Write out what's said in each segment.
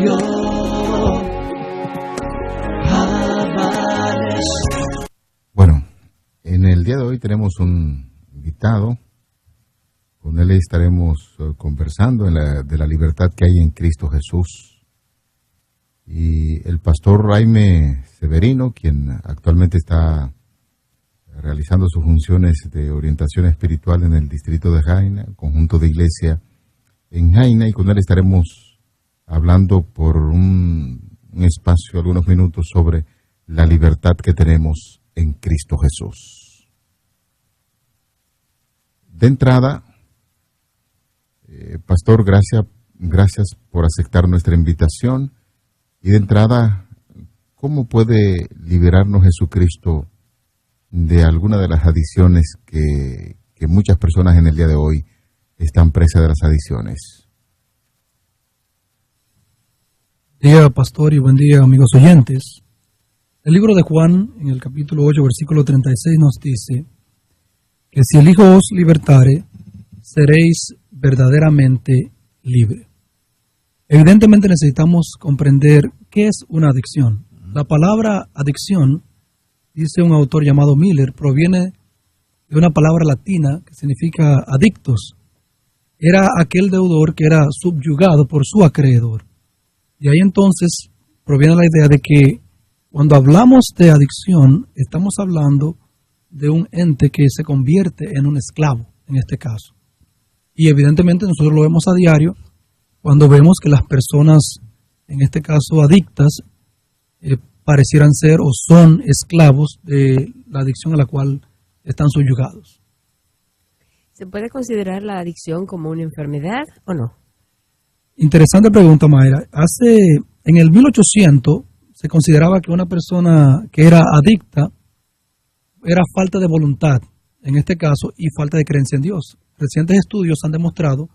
diario amanece. Bueno, en el día de hoy tenemos un invitado. Con él estaremos conversando de la libertad que hay en Cristo Jesús. Y el pastor Jaime Severino, quien actualmente está realizando sus funciones de orientación espiritual en el distrito de Jaina, conjunto de iglesia en Jaina, y con él estaremos hablando por un espacio, algunos minutos, sobre la libertad que tenemos en Cristo Jesús. De entrada, pastor, gracias por aceptar nuestra invitación. Y de entrada, ¿cómo puede liberarnos Jesucristo de alguna de las adicciones que muchas personas en el día de hoy están presas de las adicciones? Buen día, pastor, y buen día, amigos oyentes. El libro de Juan, en el capítulo 8, versículo 36, nos dice que si el Hijo os libertare, seréis verdaderamente libres. Evidentemente necesitamos comprender qué es una adicción. La palabra adicción, dice un autor llamado Miller, proviene de una palabra latina que significa adictos. Era aquel deudor que era subyugado por su acreedor. Y ahí entonces proviene la idea de que cuando hablamos de adicción, estamos hablando de un ente que se convierte en un esclavo, en este caso. Y evidentemente nosotros lo vemos a diario cuando vemos que las personas, en este caso adictas, parecieran ser o son esclavos de la adicción a la cual están subyugados. ¿Se puede considerar la adicción como una enfermedad o no? Interesante pregunta, Mayra. En el 1800 se consideraba que una persona que era adicta era falta de voluntad, en este caso, y falta de creencia en Dios. Recientes estudios han demostrado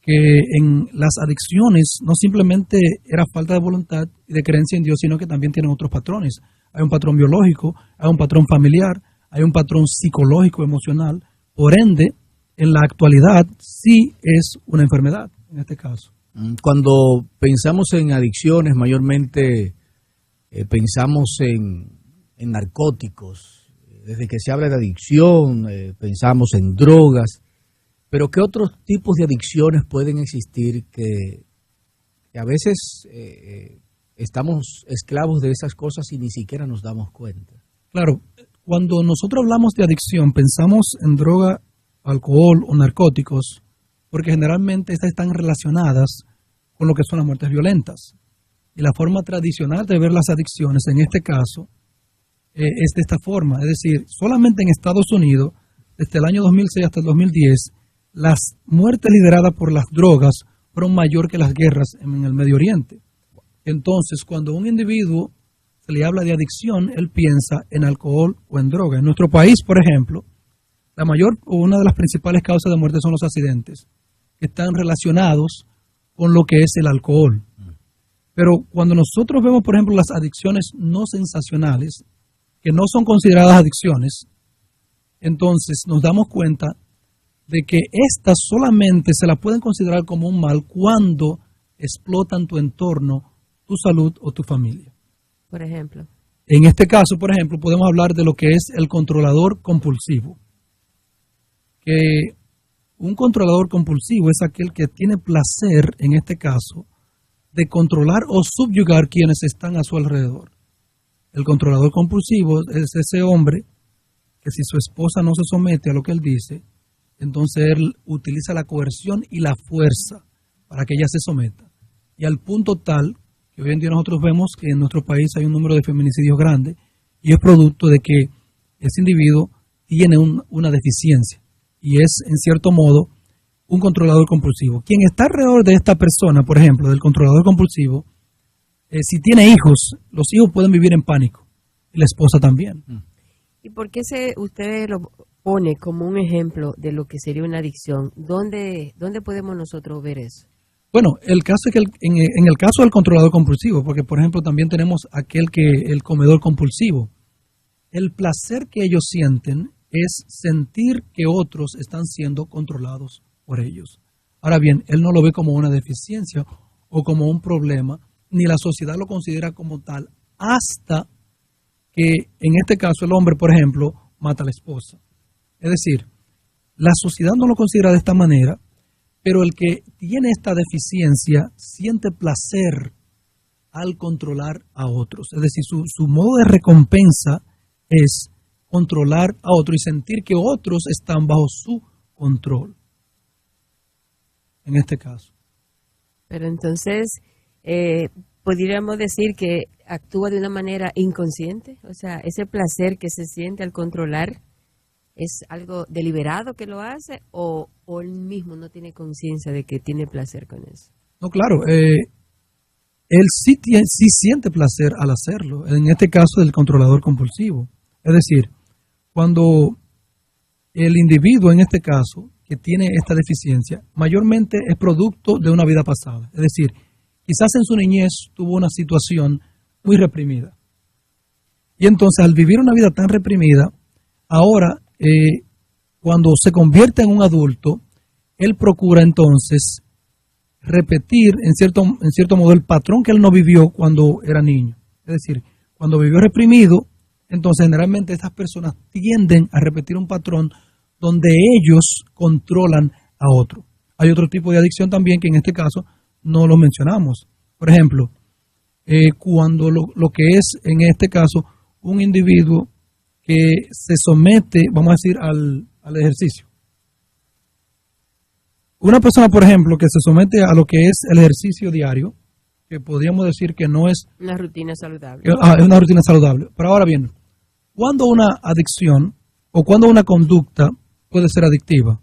que en las adicciones no simplemente era falta de voluntad y de creencia en Dios, sino que también tienen otros patrones. Hay un patrón biológico, hay un patrón familiar, hay un patrón psicológico, emocional. Por ende, en la actualidad sí es una enfermedad, en este caso. Cuando pensamos en adicciones, mayormente pensamos en narcóticos. Desde que se habla de adicción, pensamos en drogas. Pero ¿qué otros tipos de adicciones pueden existir que a veces estamos esclavos de esas cosas y ni siquiera nos damos cuenta? Claro, cuando nosotros hablamos de adicción, pensamos en droga, alcohol o narcóticos, porque generalmente estas están relacionadas con lo que son las muertes violentas. Y la forma tradicional de ver las adicciones, en este caso, es de esta forma. Es decir, solamente en Estados Unidos, desde el año 2006 hasta el 2010, las muertes lideradas por las drogas fueron mayor que las guerras en el Medio Oriente. Entonces, cuando a un individuo se le habla de adicción, él piensa en alcohol o en droga. En nuestro país, por ejemplo, la mayor o una de las principales causas de muerte son los accidentes, que están relacionados con lo que es el alcohol. Pero cuando nosotros vemos, por ejemplo, las adicciones no sensacionales, que no son consideradas adicciones, entonces nos damos cuenta de que estas solamente se la pueden considerar como un mal cuando explotan tu entorno, tu salud o tu familia. Por ejemplo. En este caso, por ejemplo, podemos hablar de lo que es el controlador compulsivo. Que un controlador compulsivo es aquel que tiene placer, en este caso, de controlar o subyugar quienes están a su alrededor. El controlador compulsivo es ese hombre que si su esposa no se somete a lo que él dice, entonces él utiliza la coerción y la fuerza para que ella se someta. Y al punto tal que hoy en día nosotros vemos que en nuestro país hay un número de feminicidios grande y es producto de que ese individuo tiene una deficiencia y es, en cierto modo, un controlador compulsivo. Quien está alrededor de esta persona, por ejemplo, del controlador compulsivo, si tiene hijos, los hijos pueden vivir en pánico y la esposa también. ¿Y por qué usted lo pone como un ejemplo de lo que sería una adicción? ¿Dónde podemos nosotros ver eso? Bueno, el caso es que en el caso del controlador compulsivo, porque por ejemplo también tenemos el comedor compulsivo. El placer que ellos sienten es sentir que otros están siendo controlados por ellos. Ahora bien, él no lo ve como una deficiencia o como un problema, ni la sociedad lo considera como tal, hasta que en este caso el hombre, por ejemplo, mata a la esposa. Es decir, la sociedad no lo considera de esta manera, pero el que tiene esta deficiencia siente placer al controlar a otros. Es decir, su modo de recompensa es controlar a otros y sentir que otros están bajo su control. En este caso. Pero entonces, podríamos decir que actúa de una manera inconsciente. O sea, ese placer que se siente al controlar, ¿es algo deliberado que lo hace o él mismo no tiene conciencia de que tiene placer con eso? No, claro. Él sí siente placer al hacerlo. En este caso del controlador compulsivo. Es decir, cuando el individuo en este caso que tiene esta deficiencia, mayormente es producto de una vida pasada. Es decir, quizás en su niñez tuvo una situación muy reprimida. Y entonces al vivir una vida tan reprimida, ahora cuando se convierte en un adulto, él procura entonces repetir en cierto modo el patrón que él no vivió cuando era niño. Es decir, cuando vivió reprimido, entonces generalmente estas personas tienden a repetir un patrón donde ellos controlan a otro. Hay otro tipo de adicción también que en este caso no lo mencionamos. Por ejemplo, cuando lo que es en este caso un individuo que se somete, vamos a decir, al ejercicio. Una persona, por ejemplo, que se somete a lo que es el ejercicio diario, que podríamos decir que no es una rutina saludable. Es una rutina saludable. Pero ahora bien, ¿cuándo una adicción o cuándo una conducta puede ser adictiva?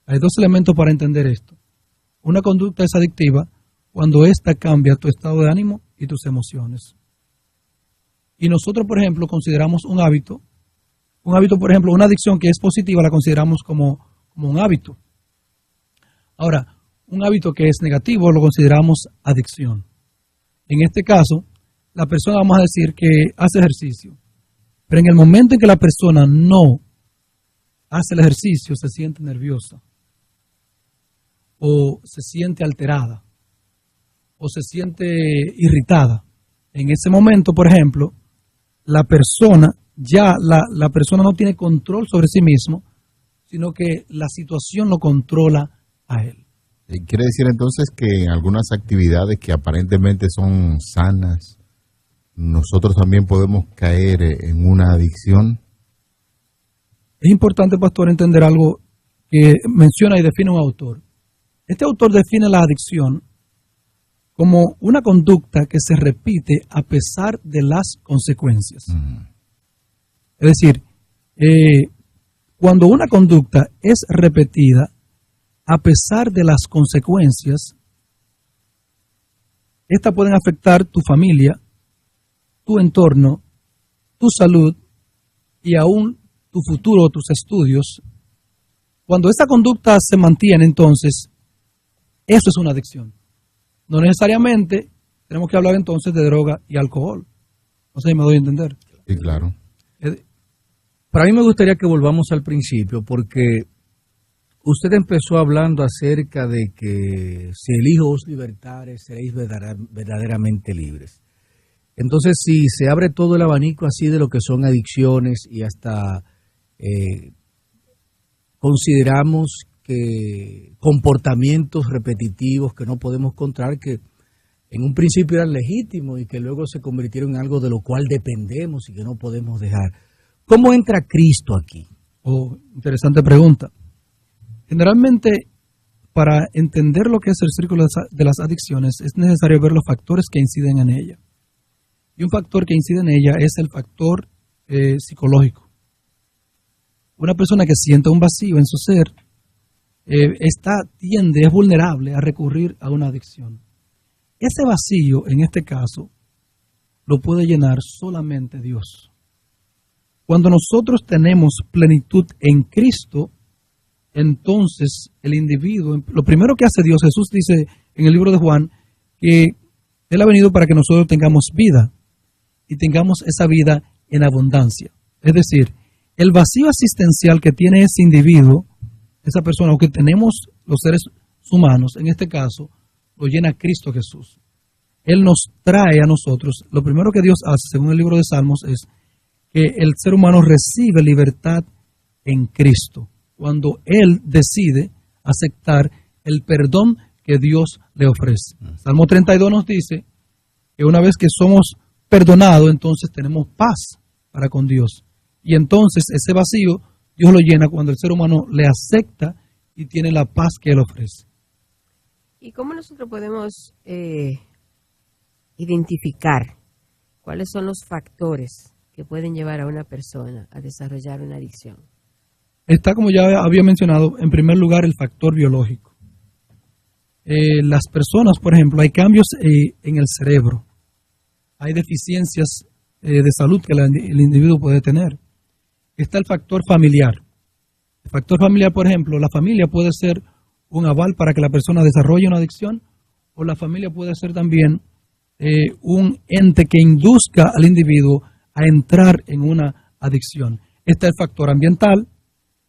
Hay dos elementos para entender esto. Una conducta es adictiva cuando ésta cambia tu estado de ánimo y tus emociones. Y nosotros, por ejemplo, consideramos un hábito, por ejemplo, una adicción que es positiva la consideramos como un hábito. Ahora, un hábito que es negativo lo consideramos adicción. En este caso, la persona, vamos a decir que hace ejercicio, pero en el momento en que la persona no hace el ejercicio, se siente nerviosa, o se siente alterada, o se siente irritada. En ese momento, por ejemplo, la persona no tiene control sobre sí mismo, sino que la situación lo controla a él. ¿Quiere decir entonces que en algunas actividades que aparentemente son sanas, nosotros también podemos caer en una adicción? Es importante, pastor, entender algo que menciona y define un autor. Este autor define la adicción como una conducta que se repite a pesar de las consecuencias. Es decir, cuando una conducta es repetida a pesar de las consecuencias, estas pueden afectar tu familia, tu entorno, tu salud y aún tu futuro o tus estudios. Cuando esta conducta se mantiene, entonces, eso es una adicción. No necesariamente tenemos que hablar entonces de droga y alcohol. No sé si me doy a entender. Sí, claro. Para mí me gustaría que volvamos al principio, porque usted empezó hablando acerca de que si elijo os libertares, seréis verdaderamente libres. Entonces, si se abre todo el abanico así de lo que son adicciones y hasta consideramos que comportamientos repetitivos que no podemos controlar, que en un principio eran legítimos y que luego se convirtieron en algo de lo cual dependemos y que no podemos dejar. ¿Cómo entra Cristo aquí? Interesante pregunta. Generalmente, para entender lo que es el círculo de las adicciones, es necesario ver los factores que inciden en ella. Y un factor que incide en ella es el factor psicológico. Una persona que siente un vacío en su ser, es vulnerable a recurrir a una adicción. Ese vacío, en este caso, lo puede llenar solamente Dios. Cuando nosotros tenemos plenitud en Cristo, entonces el individuo, lo primero que hace Dios, Jesús dice en el libro de Juan, que Él ha venido para que nosotros tengamos vida y tengamos esa vida en abundancia. Es decir, el vacío existencial que tiene ese individuo, esa persona, o que tenemos los seres humanos, en este caso, lo llena Cristo Jesús. Él nos trae a nosotros, lo primero que Dios hace, según el libro de Salmos, es que el ser humano recibe libertad en Cristo, cuando Él decide aceptar el perdón que Dios le ofrece. Salmo 32 nos dice que una vez que somos perdonados, entonces tenemos paz para con Dios. Y entonces ese vacío Dios lo llena cuando el ser humano le acepta y tiene la paz que Él ofrece. ¿Y cómo nosotros podemos identificar cuáles son los factores que pueden llevar a una persona a desarrollar una adicción? Está, como ya había mencionado, en primer lugar el factor biológico. Las personas, por ejemplo, hay cambios en el cerebro, hay deficiencias de salud que el individuo puede tener. Está el factor familiar. El factor familiar, por ejemplo, la familia puede ser un aval para que la persona desarrolle una adicción, o la familia puede ser también un ente que induzca al individuo a entrar en una adicción. Está el factor ambiental,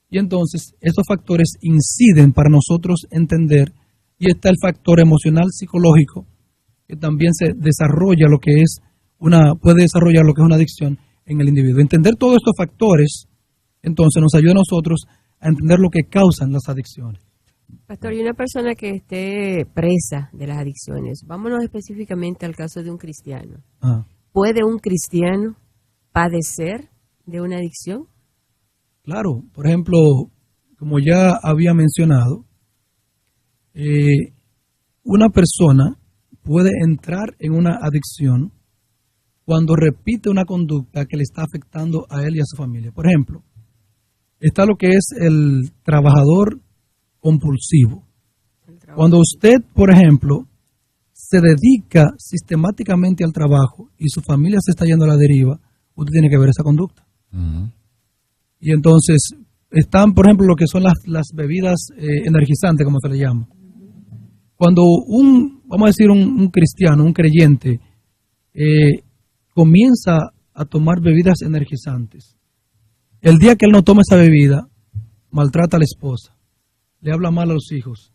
y entonces esos factores inciden para nosotros entender, y está el factor emocional psicológico, que también se desarrolla puede desarrollar lo que es una adicción en el individuo. Entender todos estos factores, entonces, nos ayuda a nosotros a entender lo que causan las adicciones. Pastor, y una persona que esté presa de las adicciones, vámonos específicamente al caso de un cristiano. ¿Puede un cristiano padecer de una adicción? Claro, por ejemplo, como ya había mencionado, una persona puede entrar en una adicción cuando repite una conducta que le está afectando a él y a su familia. Por ejemplo, está lo que es el trabajador compulsivo. Cuando usted, por ejemplo, se dedica sistemáticamente al trabajo y su familia se está yendo a la deriva, usted tiene que ver esa conducta. Y entonces están, por ejemplo, lo que son las bebidas energizantes, como se le llama. Cuando vamos a decir, un cristiano, un creyente, comienza a tomar bebidas energizantes, el día que él no toma esa bebida, maltrata a la esposa, le habla mal a los hijos,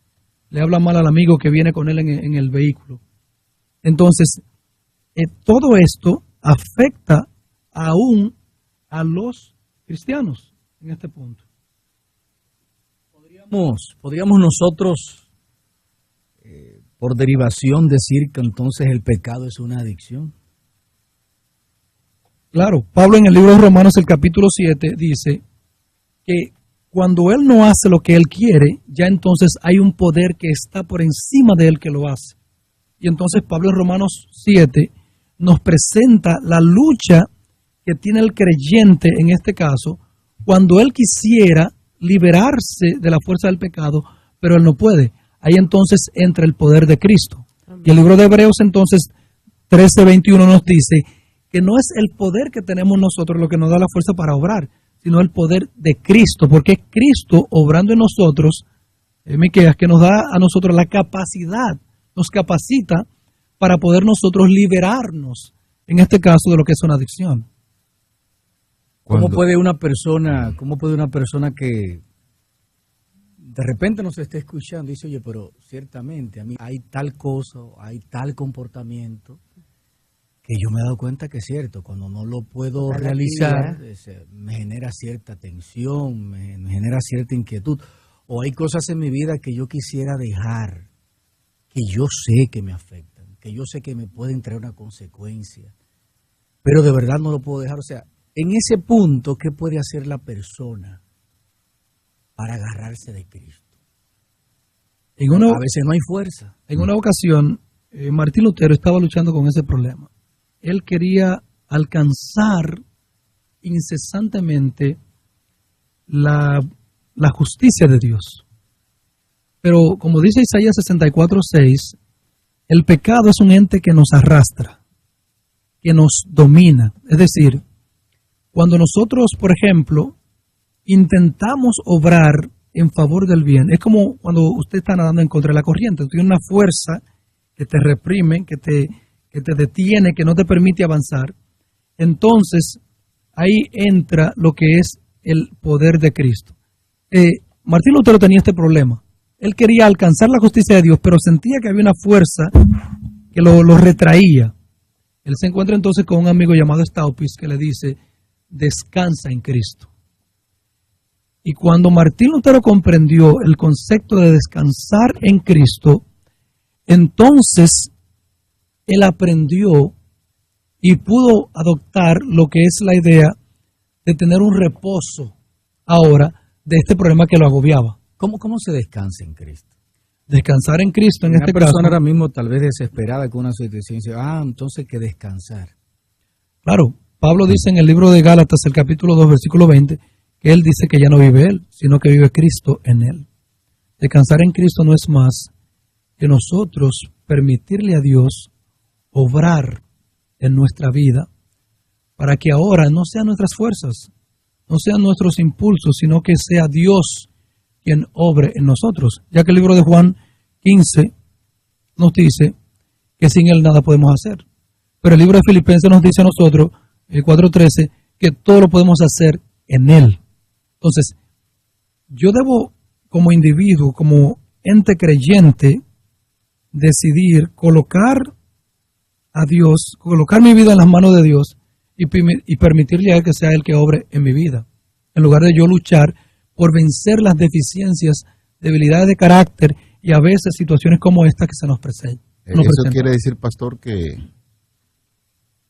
le habla mal al amigo que viene con él en el vehículo. Entonces, todo esto afecta aún a los cristianos en este punto. Podríamos nosotros, por derivación, decir que entonces el pecado es una adicción. Claro, Pablo en el libro de Romanos, el capítulo 7, dice que cuando él no hace lo que él quiere, ya entonces hay un poder que está por encima de él que lo hace. Y entonces Pablo en Romanos 7 nos presenta la lucha que tiene el creyente en este caso, cuando él quisiera liberarse de la fuerza del pecado, pero él no puede. Ahí entonces entra el poder de Cristo. Y el libro de Hebreos entonces 13:21 nos dice que no es el poder que tenemos nosotros lo que nos da la fuerza para obrar, sino el poder de Cristo, porque es Cristo obrando en nosotros, Miqueas, que nos da a nosotros la capacidad, nos capacita para poder nosotros liberarnos, en este caso, de lo que es una adicción. ¿Cómo puede una persona que de repente nos esté escuchando y dice, oye, pero ciertamente a mí hay tal cosa, hay tal comportamiento, que yo me he dado cuenta que es cierto, cuando no lo puedo realizar, me genera cierta tensión, me genera cierta inquietud, o hay cosas en mi vida que yo quisiera dejar, que yo sé que me afectan, que yo sé que me pueden traer una consecuencia, pero de verdad no lo puedo dejar. O sea, en ese punto, ¿qué puede hacer la persona para agarrarse de Cristo? A veces no hay fuerza. En una ocasión, Martín Lutero estaba luchando con ese problema. Él quería alcanzar incesantemente la justicia de Dios. Pero como dice Isaías 64:6, el pecado es un ente que nos arrastra, que nos domina. Es decir, cuando nosotros, por ejemplo, intentamos obrar en favor del bien, es como cuando usted está nadando en contra de la corriente. Tiene una fuerza que te reprime, que te detiene, que no te permite avanzar. Entonces, ahí entra lo que es el poder de Cristo. Martín Lutero tenía este problema. él quería alcanzar la justicia de Dios, pero sentía que había una fuerza que lo retraía. Él se encuentra entonces con un amigo llamado Staupis que le dice, descansa en Cristo. Y cuando Martín Lutero comprendió el concepto de descansar en Cristo, entonces él aprendió y pudo adoptar lo que es la idea de tener un reposo ahora de este problema que lo agobiaba. ¿Cómo se descansa en Cristo? Descansar en Cristo en Una este persona caso. ahora mismo tal vez desesperada con una situación dice, entonces que descansar. Claro, Pablo dice en el libro de Gálatas, el capítulo 2, versículo 20, que él dice que ya no vive él, sino que vive Cristo en él. Descansar en Cristo no es más que nosotros permitirle a Dios obrar en nuestra vida para que ahora no sean nuestras fuerzas, no sean nuestros impulsos, sino que sea Dios quien obre en nosotros, ya que el libro de Juan 15 nos dice que sin Él nada podemos hacer. Pero el libro de Filipenses nos dice a nosotros, el 4:13, que todo lo podemos hacer en Él. Entonces, yo debo, como individuo, como ente creyente, decidir colocar a Dios, colocar mi vida en las manos de Dios y permitirle a Él que sea Él que obre en mi vida, en lugar de yo luchar por vencer las deficiencias, debilidades de carácter y a veces situaciones como esta que se nos presentan. Eso quiere decir, pastor, que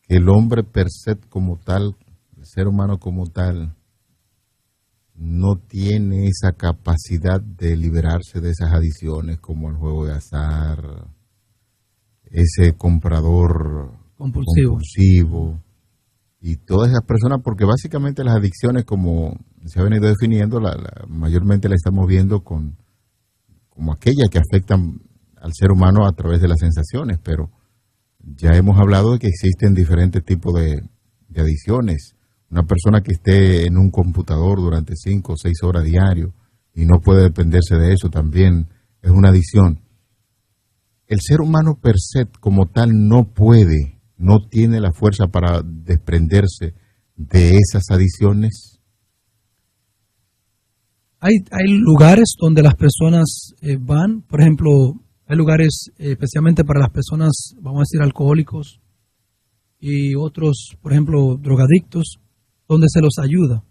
el hombre per se como tal, el ser humano como tal, no tiene esa capacidad de liberarse de esas adicciones como el juego de azar, ese comprador compulsivo y todas esas personas, porque básicamente las adicciones, como se ha venido definiendo, mayormente la estamos viendo como aquellas que afectan al ser humano a través de las sensaciones, pero ya hemos hablado de que existen diferentes tipos de adicciones. Una persona que esté en un computador durante 5 o 6 horas diario y no puede dependerse de eso también es una adicción. El ser humano per se como tal no tiene la fuerza para desprenderse de esas adicciones. Hay lugares donde las personas van, por ejemplo, hay lugares especialmente para las personas, vamos a decir, alcohólicos y otros, por ejemplo, drogadictos, donde se los ayuda.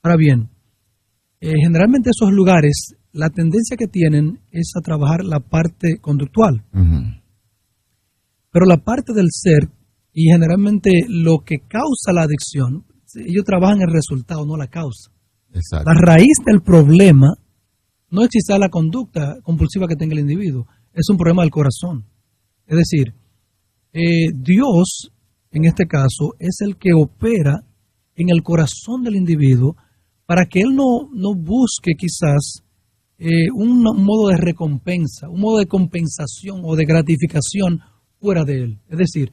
Ahora bien, generalmente esos lugares, la tendencia que tienen es a trabajar la parte conductual. Uh-huh. Pero la parte del ser, y generalmente lo que causa la adicción, ellos trabajan el resultado, no la causa. Exacto. La raíz del problema no es quizá la conducta compulsiva que tenga el individuo, es un problema del corazón. Es decir, Dios, en este caso, es el que opera en el corazón del individuo para que él no busque quizás un modo de recompensa, un modo de compensación o de gratificación fuera de él. Es decir,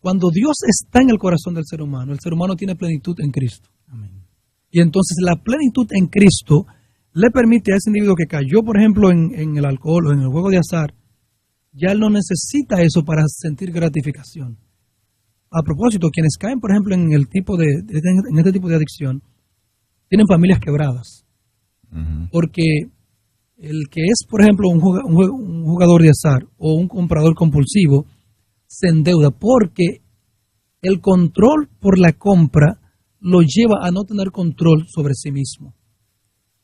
cuando Dios está en el corazón del ser humano tiene plenitud en Cristo. Amén. Y entonces la plenitud en Cristo le permite a ese individuo que cayó, por ejemplo, en el alcohol o en el juego de azar, ya él no necesita eso para sentir gratificación. A propósito, quienes caen, por ejemplo, en este tipo de adicción, tienen familias quebradas. Uh-huh. Porque el que es, por ejemplo, un jugador de azar o un comprador compulsivo, se endeuda porque el control por la compra lo lleva a no tener control sobre sí mismo.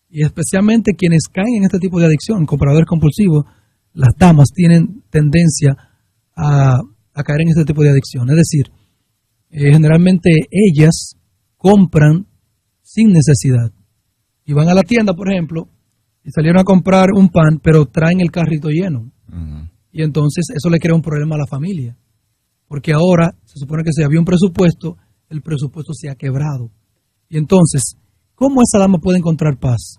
Y especialmente quienes caen en este tipo de adicción, compradores compulsivos, las damas tienen tendencia a caer en este tipo de adicción. Es decir, generalmente ellas compran sin necesidad. Y van a la tienda, por ejemplo, y salieron a comprar un pan, pero traen el carrito lleno. Uh-huh. Y entonces eso le crea un problema a la familia. Porque ahora se supone que si había un presupuesto, el presupuesto se ha quebrado. Y entonces, ¿cómo esa dama puede encontrar paz?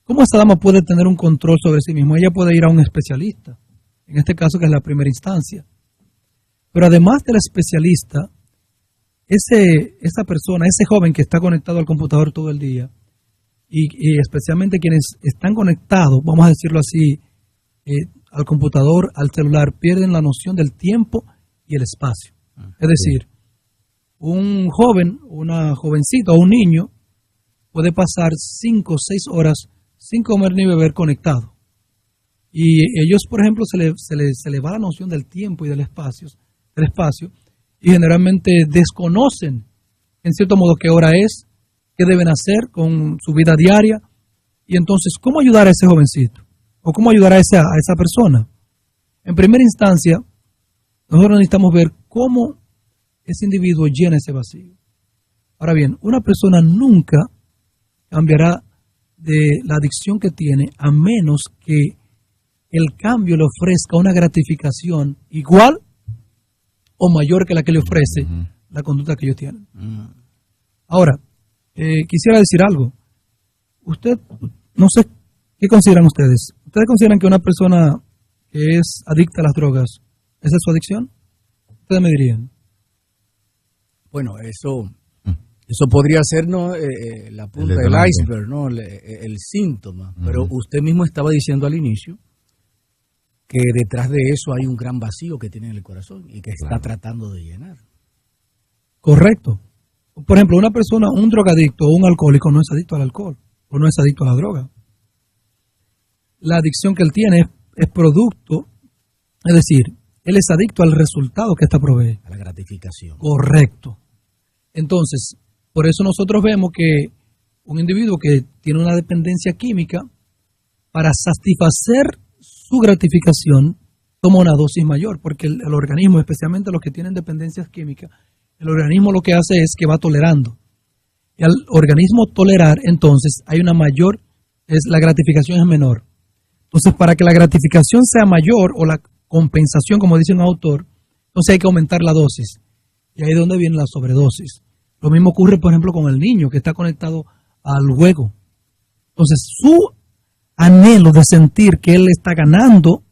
¿Cómo esa dama puede tener un control sobre sí misma? Ella puede ir a un especialista, en este caso que es la primera instancia. Pero además del especialista, esa persona, ese joven que está conectado al computador todo el día, y especialmente quienes están conectados, vamos a decirlo así, al computador, al celular, pierden la noción del tiempo y el espacio. Es decir, un joven, una jovencita o un niño puede pasar 5 o 6 horas sin comer ni beber conectado. Y ellos, por ejemplo, se le va la noción del tiempo y del espacio, y generalmente desconocen, en cierto modo, qué hora es, qué deben hacer con su vida diaria. Y entonces, ¿cómo ayudar a ese jovencito? ¿O cómo ayudar a esa persona? En primera instancia, nosotros necesitamos ver cómo ese individuo llena ese vacío. Ahora bien, una persona nunca cambiará de la adicción que tiene a menos que el cambio le ofrezca una gratificación igual o mayor que la que le ofrece la conducta que ellos tienen. Ahora, quisiera decir algo. Usted, no sé, ¿qué consideran ustedes? ¿Ustedes consideran que una persona que es adicta a las drogas, esa es su adicción? Ustedes me dirían. Bueno, eso podría ser, ¿no? La punta del iceberg, ¿no? El síntoma. Pero usted mismo estaba diciendo al inicio que detrás de eso hay un gran vacío que tiene en el corazón y que está tratando de llenar. Correcto. Por ejemplo, una persona, un drogadicto o un alcohólico no es adicto al alcohol o no es adicto a la droga. La adicción que él tiene es producto, es decir, él es adicto al resultado que ésta provee. A la gratificación. Correcto. Entonces, por eso nosotros vemos que un individuo que tiene una dependencia química, para satisfacer su gratificación, toma una dosis mayor, porque el organismo, especialmente los que tienen dependencias químicas, el organismo lo que hace es que va tolerando. Y al organismo tolerar, entonces, hay una mayor, la gratificación es menor. Entonces, para que la gratificación sea mayor, o la compensación, como dice un autor, entonces hay que aumentar la dosis. Y ahí es donde viene la sobredosis. Lo mismo ocurre, por ejemplo, con el niño que está conectado al juego. Entonces, su anhelo de sentir que él está ganando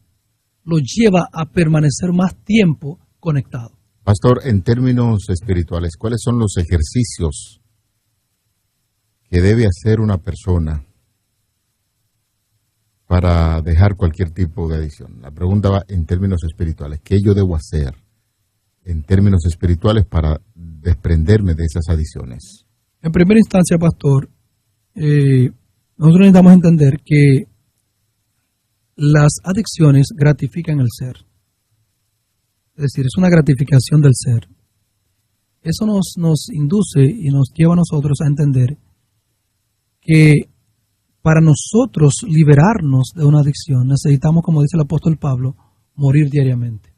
lo lleva a permanecer más tiempo conectado. Pastor, en términos espirituales, ¿cuáles son los ejercicios que debe hacer una persona para dejar cualquier tipo de adicción? La pregunta va en términos espirituales. ¿Qué yo debo hacer en términos espirituales para desprenderme de esas adicciones? En primera instancia, pastor, nosotros necesitamos entender que las adicciones gratifican el ser. Es decir, es una gratificación del ser. Eso nos induce y nos lleva a nosotros a entender que para nosotros liberarnos de una adicción necesitamos, como dice el apóstol Pablo, morir diariamente.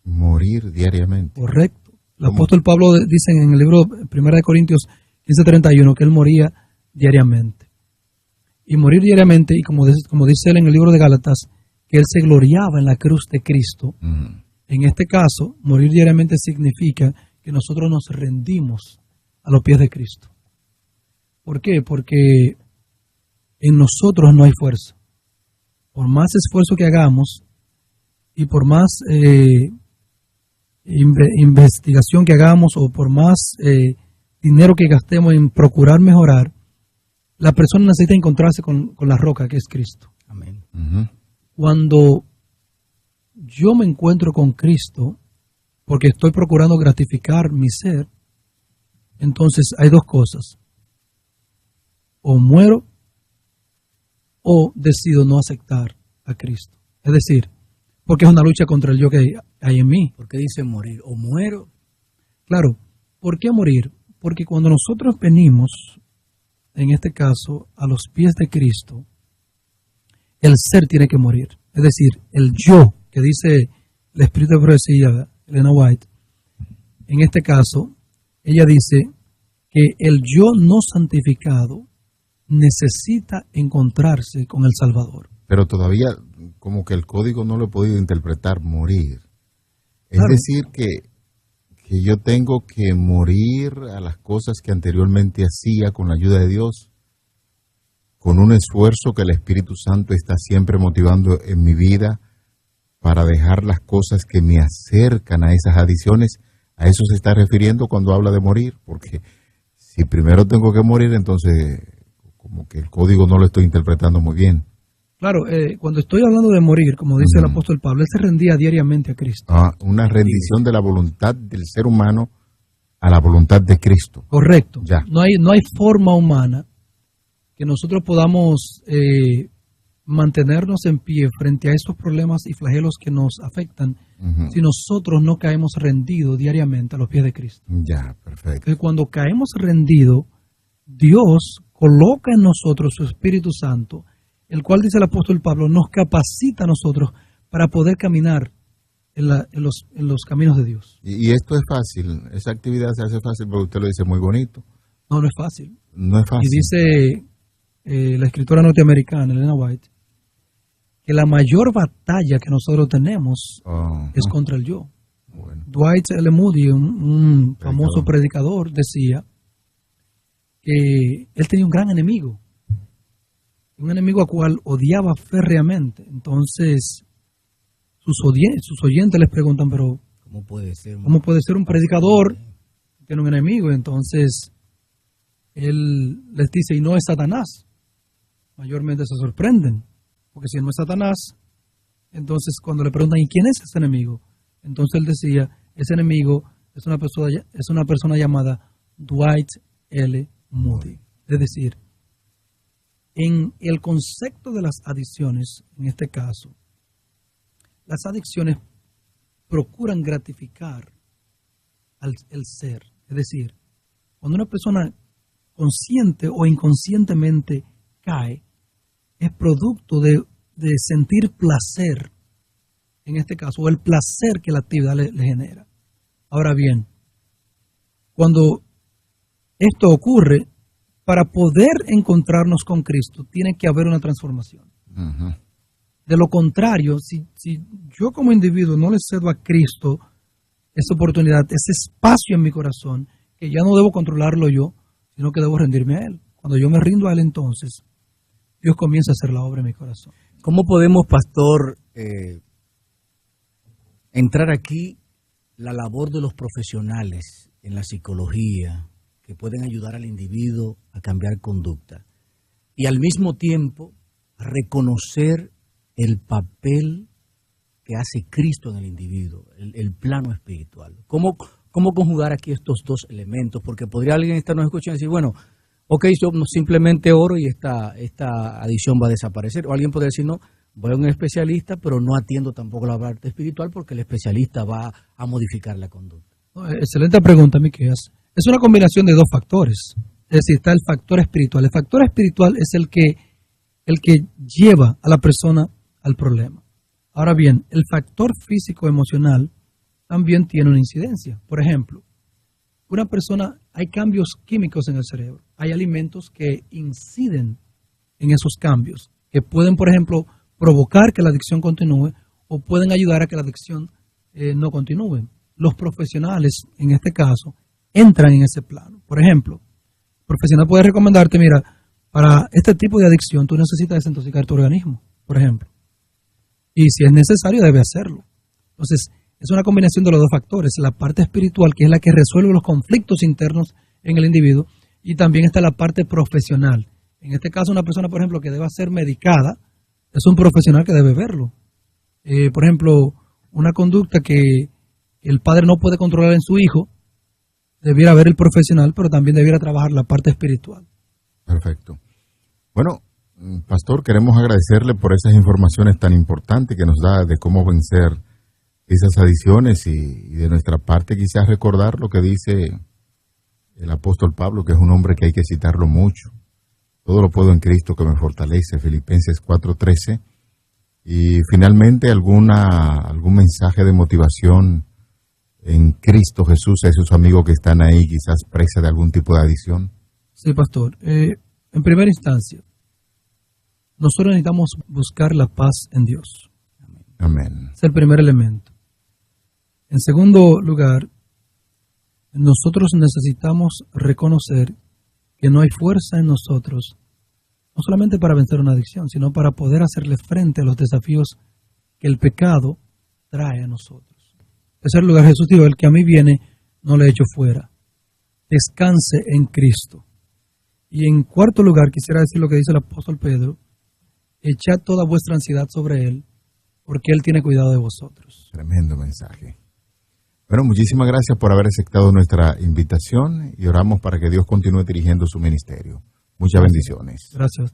Morir diariamente. Correcto. El apóstol Pablo dice en el libro 1 de Corintios 15:31 que él moría diariamente. Y morir diariamente, y como dice él en el libro de Gálatas, que él se gloriaba en la cruz de Cristo. En este caso, morir diariamente significa que nosotros nos rendimos a los pies de Cristo. ¿Por qué? Porque en nosotros no hay fuerza. Por más esfuerzo que hagamos y por más investigación que hagamos o por más dinero que gastemos en procurar mejorar, la persona necesita encontrarse con la roca que es Cristo. Amén. Cuando yo me encuentro con Cristo porque estoy procurando gratificar mi ser, entonces hay dos cosas. O muero o decido no aceptar a Cristo. Es decir, porque es una lucha contra el yo que hay en mí. ¿Por qué dice morir? ¿O muero? Claro, ¿por qué morir? Porque cuando nosotros venimos, en este caso, a los pies de Cristo, el ser tiene que morir. Es decir, el yo, que dice el espíritu de profecía, Elena White, en este caso, ella dice que el yo no santificado necesita encontrarse con el Salvador. Pero todavía como que el código no lo he podido interpretar, morir. Es Claro. decir, que yo tengo que morir a las cosas que anteriormente hacía con la ayuda de Dios, con un esfuerzo que el Espíritu Santo está siempre motivando en mi vida para dejar las cosas que me acercan a esas adicciones. A eso se está refiriendo cuando habla de morir, porque si primero tengo que morir, entonces como que el código no lo estoy interpretando muy bien. Claro, cuando estoy hablando de morir, como dice el apóstol Pablo, él se rendía diariamente a Cristo. Una rendición de la voluntad del ser humano a la voluntad de Cristo. Correcto. Ya. No hay forma humana que nosotros podamos mantenernos en pie frente a estos problemas y flagelos que nos afectan si nosotros no caemos rendidos diariamente a los pies de Cristo. Ya, perfecto. Entonces, cuando caemos rendidos, Dios coloca en nosotros su Espíritu Santo, el cual, dice el apóstol Pablo, nos capacita a nosotros para poder caminar en los caminos de Dios. Y esto es fácil, esa actividad se hace fácil porque usted lo dice muy bonito. No es fácil. No es fácil. Y dice la escritora norteamericana, Elena White, que la mayor batalla que nosotros tenemos es contra el yo. Bueno. Dwight L. Moody, un famoso predicador, decía que él tenía un gran enemigo a cual odiaba férreamente. Entonces, sus oyentes les preguntan, pero ¿cómo puede ser un predicador que tiene un enemigo? Entonces, él les dice, y no es Satanás. Mayormente se sorprenden, porque si no es Satanás, entonces cuando le preguntan, ¿y quién es ese enemigo? Entonces él decía, ese enemigo es una persona llamada Dwight L. Moody. Es decir, en el concepto de las adicciones, en este caso, las adicciones procuran gratificar el ser. Es decir, cuando una persona consciente o inconscientemente cae, es producto de sentir placer, en este caso, o el placer que la actividad le genera. Ahora bien, cuando esto ocurre, para poder encontrarnos con Cristo, tiene que haber una transformación. De lo contrario, si yo como individuo no le cedo a Cristo esa oportunidad, ese espacio en mi corazón, que ya no debo controlarlo yo, sino que debo rendirme a Él. Cuando yo me rindo a Él, entonces, Dios comienza a hacer la obra en mi corazón. ¿Cómo podemos, pastor, entrar aquí la labor de los profesionales en la psicología que pueden ayudar al individuo a cambiar conducta y al mismo tiempo reconocer el papel que hace Cristo en el individuo, el plano espiritual? ¿Cómo conjugar aquí estos dos elementos? Porque podría alguien estarnos escuchando y decir, bueno, ok, yo simplemente oro y esta adicción va a desaparecer. O alguien podría decir, no, voy a un especialista, pero no atiendo tampoco la parte espiritual porque el especialista va a modificar la conducta. Excelente pregunta, Miqueas. Es una combinación de dos factores. Es decir, está el factor espiritual. El factor espiritual es el que lleva a la persona al problema. Ahora bien, el factor físico-emocional también tiene una incidencia. Por ejemplo, una persona, hay cambios químicos en el cerebro. Hay alimentos que inciden en esos cambios, que pueden, por ejemplo, provocar que la adicción continúe o pueden ayudar a que la adicción no continúe. Los profesionales, en este caso, entran en ese plano. Por ejemplo, el profesional puede recomendarte, mira, para este tipo de adicción tú necesitas desintoxicar tu organismo, por ejemplo. Y si es necesario, debe hacerlo. Entonces, es una combinación de los dos factores, la parte espiritual, que es la que resuelve los conflictos internos en el individuo, y también está la parte profesional. En este caso, una persona, por ejemplo, que deba ser medicada, es un profesional que debe verlo. Por ejemplo, una conducta que el padre no puede controlar en su hijo, debiera ver el profesional, pero también debiera trabajar la parte espiritual. Perfecto. Bueno, pastor, queremos agradecerle por esas informaciones tan importantes que nos da de cómo vencer esas adicciones y de nuestra parte quizás recordar lo que dice el apóstol Pablo, que es un hombre que hay que citarlo mucho. Todo lo puedo en Cristo que me fortalece, Filipenses 4:13. Y finalmente algún mensaje de motivación en Cristo Jesús a esos amigos que están ahí quizás presa de algún tipo de adicción. Sí, pastor. En primera instancia, nosotros necesitamos buscar la paz en Dios. Amén. Es el primer elemento. En segundo lugar, nosotros necesitamos reconocer que no hay fuerza en nosotros, no solamente para vencer una adicción, sino para poder hacerle frente a los desafíos que el pecado trae a nosotros. En tercer lugar, Jesús dijo, el que a mí viene, no le echo fuera. Descanse en Cristo. Y en cuarto lugar, quisiera decir lo que dice el apóstol Pedro, echad toda vuestra ansiedad sobre Él, porque Él tiene cuidado de vosotros. Tremendo mensaje. Bueno, muchísimas gracias por haber aceptado nuestra invitación y oramos para que Dios continúe dirigiendo su ministerio. Muchas bendiciones. Gracias.